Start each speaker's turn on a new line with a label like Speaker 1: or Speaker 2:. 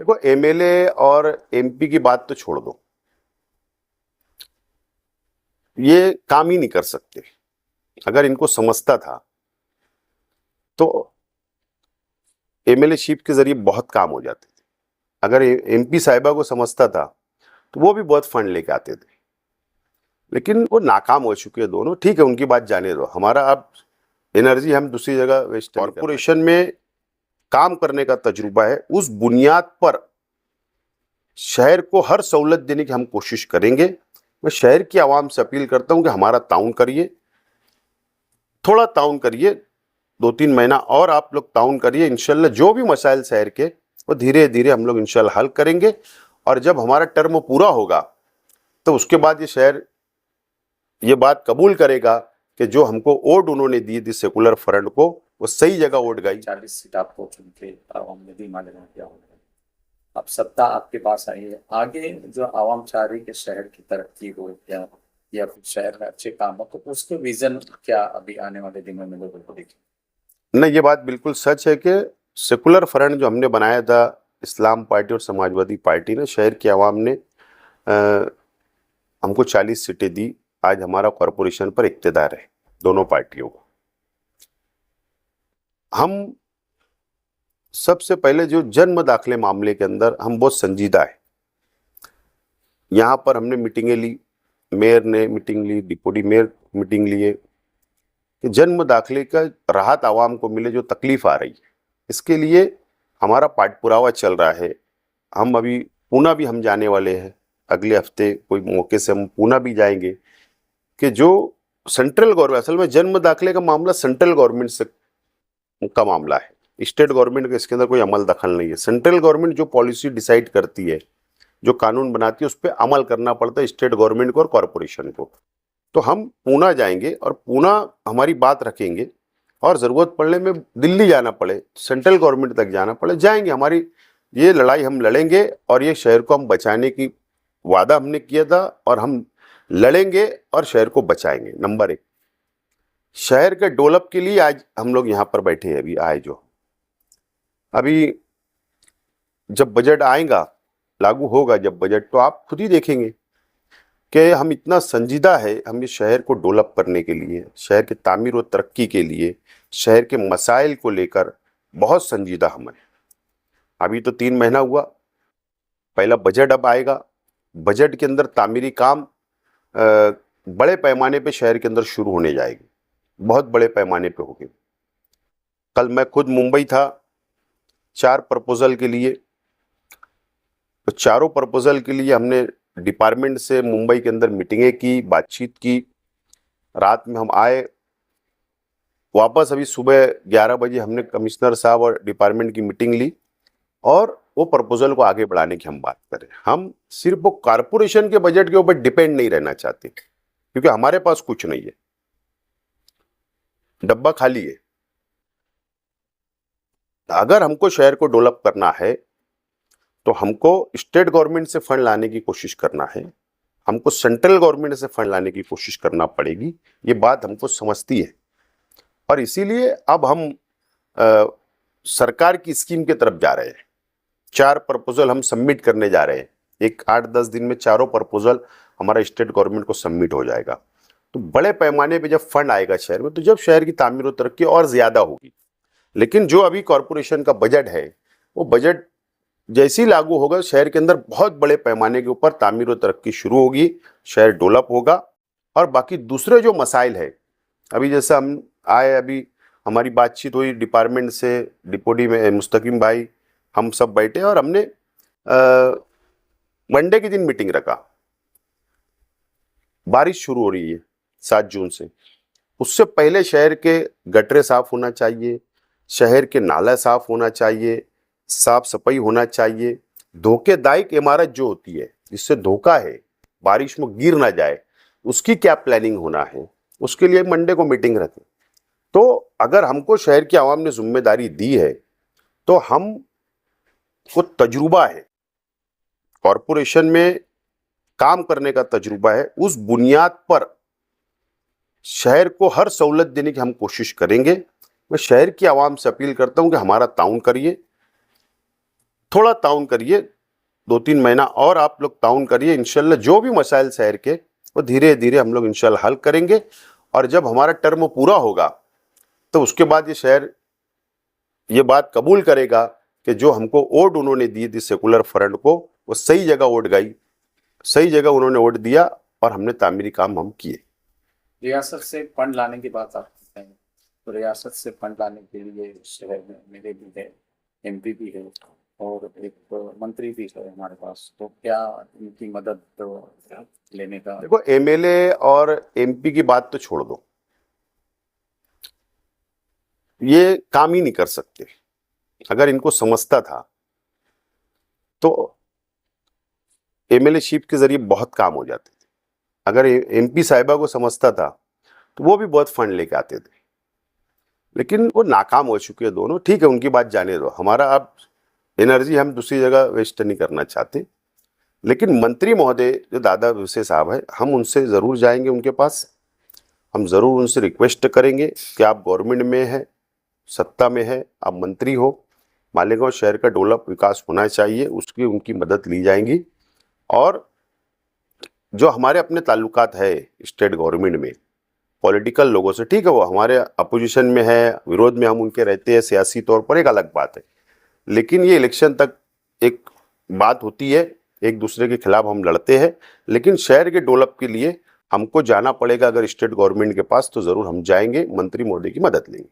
Speaker 1: देखो, एमएलए और एमपी की बात तो छोड़ दो, ये काम ही नहीं कर सकते। अगर इनको समझता था तो एमएलए शिप के जरिए बहुत काम हो जाते थे। अगर एमपी साहिबा को समझता था तो वो भी बहुत फंड लेके आते थे, लेकिन वो नाकाम हो चुके हैं दोनों। ठीक है, उनकी बात जाने दो, हमारा अब एनर्जी हम दूसरी जगह वेस्ट। कॉरपोरेशन में काम करने का तजुर्बा है, उस बुनियाद पर शहर को हर सहूलत देने की हम कोशिश करेंगे। मैं शहर की आवाम से अपील करता हूं कि हमारा ताउन करिए, थोड़ा ताउन करिए, 2-3 महीना और आप लोग ताउन करिए। इंशाल्लाह जो भी मसाइल शहर के वो धीरे धीरे हम लोग इंशाल्लाह हल करेंगे। और जब हमारा टर्म पूरा होगा तो उसके बाद ये शहर ये बात कबूल करेगा कि जो हमको वोट उन्होंने दी थी सेकुलर फ्रंट को, वो सही जगह वोट गई।
Speaker 2: 40 सीट आपको चुन के आवाम ने भी माने किया होगा। अब सत्ता आपके पास आई है, आगे जो आवाम चाह रही कि शहर की तरक्की हो या फिर शहर में अच्छे काम हो, तो उसके विजन क्या अभी आने वाले दिनों में लोगों को दिखे?
Speaker 1: नहीं, ये बात बिल्कुल सच है कि सेकुलर फ्रंट जो हमने बनाया था, इस्लाम पार्टी और समाजवादी पार्टी ने, शहर की आवाम ने हमको 40 सीटें दी। आज हमारा कॉरपोरेशन पर इक्तदार है दोनों पार्टियों को। हम सबसे पहले जो जन्म दाखिले मामले के अंदर हम बहुत संजीदा है। यहाँ पर हमने मीटिंगें ली, मेयर ने मीटिंग ली, डिप्टी मेयर मीटिंग लिए कि जन्म दाखिले का राहत आवाम को मिले जो तकलीफ आ रही है। इसके लिए हमारा पाठपुरावा चल रहा है। हम अभी पूना भी हम जाने वाले हैं, अगले हफ्ते कोई मौके से हम पूना भी जाएंगे कि जो सेंट्रल गवर्नमेंट, असल में जन्म दाखिले का मामला सेंट्रल गवर्नमेंट से का मामला है, स्टेट गवर्नमेंट का इसके अंदर कोई अमल दखल नहीं है। सेंट्रल गवर्नमेंट जो पॉलिसी डिसाइड करती है, जो कानून बनाती है, उस पर अमल करना पड़ता है स्टेट गवर्नमेंट को और कॉरपोरेशन को। तो हम पूना जाएंगे और पूना हमारी बात रखेंगे, और ज़रूरत पड़ने में दिल्ली जाना पड़े, सेंट्रल गवर्नमेंट तक जाना पड़े, जाएंगे। हमारी ये लड़ाई हम लड़ेंगे और ये शहर को हम बचाने की वादा हमने किया था, और हम लड़ेंगे और शहर को बचाएंगे। नंबर 1, शहर के डेवलप के लिए आज हम लोग यहाँ पर बैठे हैं। अभी आए जो अभी जब बजट आएगा, लागू होगा जब बजट, तो आप खुद ही देखेंगे कि हम इतना संजीदा है। हम इस शहर को डेवलप करने के लिए, शहर के तामीर और तरक्की के लिए, शहर के मसाइल को लेकर बहुत संजीदा हम हैं। अभी तो 3 महीना हुआ, पहला बजट अब आएगा। बजट के अंदर तामीरी काम बड़े पैमाने पे शहर के अंदर शुरू होने जाएगी, बहुत बड़े पैमाने पे होगी। कल मैं खुद मुंबई था 4 प्रपोजल के लिए। तो चारों प्रपोजल के लिए हमने डिपार्टमेंट से मुंबई के अंदर मीटिंगें की, बातचीत की। रात में हम आए वापस, अभी सुबह 11 बजे हमने कमिश्नर साहब और डिपार्टमेंट की मीटिंग ली और वो प्रपोजल को आगे बढ़ाने की हम बात करें। हम सिर्फ वो कारपोरेशन के बजट के ऊपर डिपेंड नहीं रहना चाहते, क्योंकि हमारे पास कुछ नहीं है, डब्बा खाली है। अगर हमको शहर को डेवलप करना है तो हमको स्टेट गवर्नमेंट से फंड लाने की कोशिश करना है, हमको सेंट्रल गवर्नमेंट से फंड लाने की कोशिश करना पड़ेगी। ये बात हमको समझती है, और इसीलिए अब हम सरकार की स्कीम की तरफ जा रहे हैं। 4 प्रपोजल हम सबमिट करने जा रहे हैं। एक 8-10 दिन में चारों प्रपोजल हमारा स्टेट गवर्नमेंट को सबमिट हो जाएगा। तो बड़े पैमाने पे जब फंड आएगा शहर में, तो जब शहर की तामीर और तरक्की और ज़्यादा होगी। लेकिन जो अभी कॉरपोरेशन का बजट है, वो बजट जैसे ही लागू होगा, शहर के अंदर बहुत बड़े पैमाने के ऊपर तामीर और तरक्की शुरू होगी, शहर डेवलप होगा। और बाकी दूसरे जो मसाइल है, अभी जैसे हम आए, अभी हमारी बातचीत हुई डिपार्टमेंट से, डिप्टी में मुस्तकीम भाई, हम सब बैठे और हमने मंडे के दिन मीटिंग रखा। बारिश शुरू हो रही है 7 जून से, उससे पहले शहर के गटरे साफ होना चाहिए, शहर के नाला साफ होना चाहिए, साफ सफाई होना चाहिए। धोखेदायक इमारत जो होती है, जिससे धोखा है, बारिश में गिर ना जाए, उसकी क्या प्लानिंग होना है, उसके लिए मंडे को मीटिंग रखें। तो अगर हमको शहर की आवाम ने जिम्मेदारी दी है, तो हम को तजुर्बा है, कॉरपोरेशन में काम करने का तजुर्बा है, उस बुनियाद पर शहर को हर सहूलत देने की हम कोशिश करेंगे। मैं शहर की आवाम से अपील करता हूं कि हमारा ताउन करिए, थोड़ा ताउन करिए, 2-3 महीना और आप लोग ताउन करिए, इंशाल्लाह जो भी मसाइल शहर के वो धीरे धीरे हम लोग इंशाल्लाह हल करेंगे। और जब हमारा टर्म पूरा होगा तो उसके बाद ये शहर ये बात कबूल करेगा कि जो हमको वोट उन्होंने दी थी सेकुलर फ्रंट को, वो सही जगह वोट गई, सही जगह उन्होंने वोट दिया और हमने तामीरी काम हम किए।
Speaker 2: रियासत से फंड लाने की बात आप करते हैं, तो रियासत से फंड लाने के लिए शहर में मेरे भी है, एमपी भी है और एक मंत्री भी है हमारे पास, तो क्या इनकी मदद लेने का?
Speaker 1: देखो, एमएलए और एमपी की बात तो छोड़ दो, ये काम ही नहीं कर सकते। अगर इनको समझता था तो एमएलए शिप के जरिए बहुत काम हो जाते थे। अगर एमपी साहिबा को समझता था तो वो भी बहुत फंड लेके आते थे, लेकिन वो नाकाम हो चुके हैं दोनों। ठीक है, उनकी बात जाने दो, हमारा अब एनर्जी हम दूसरी जगह वेस्ट नहीं करना चाहते। लेकिन मंत्री महोदय जो दादा भुसे साहब है, हम उनसे ज़रूर जाएंगे, उनके पास हम ज़रूर उनसे रिक्वेस्ट करेंगे कि आप गवर्नमेंट में है, सत्ता में है, आप मंत्री हो, मालेगांव शहर का डेवलप विकास होना चाहिए, उसकी उनकी मदद ली जाएंगी। और जो हमारे अपने ताल्लुकात है स्टेट गवर्नमेंट में पॉलिटिकल लोगों से, ठीक है, वो हमारे अपोजिशन में है, विरोध में हम उनके रहते हैं सियासी तौर पर, एक अलग बात है। लेकिन ये इलेक्शन तक एक बात होती है, एक दूसरे के खिलाफ हम लड़ते हैं, लेकिन शहर के डेवलप के लिए हमको जाना पड़ेगा अगर स्टेट गवर्नमेंट के पास, तो ज़रूर हम जाएंगे, मंत्री महोदय की मदद लेंगे।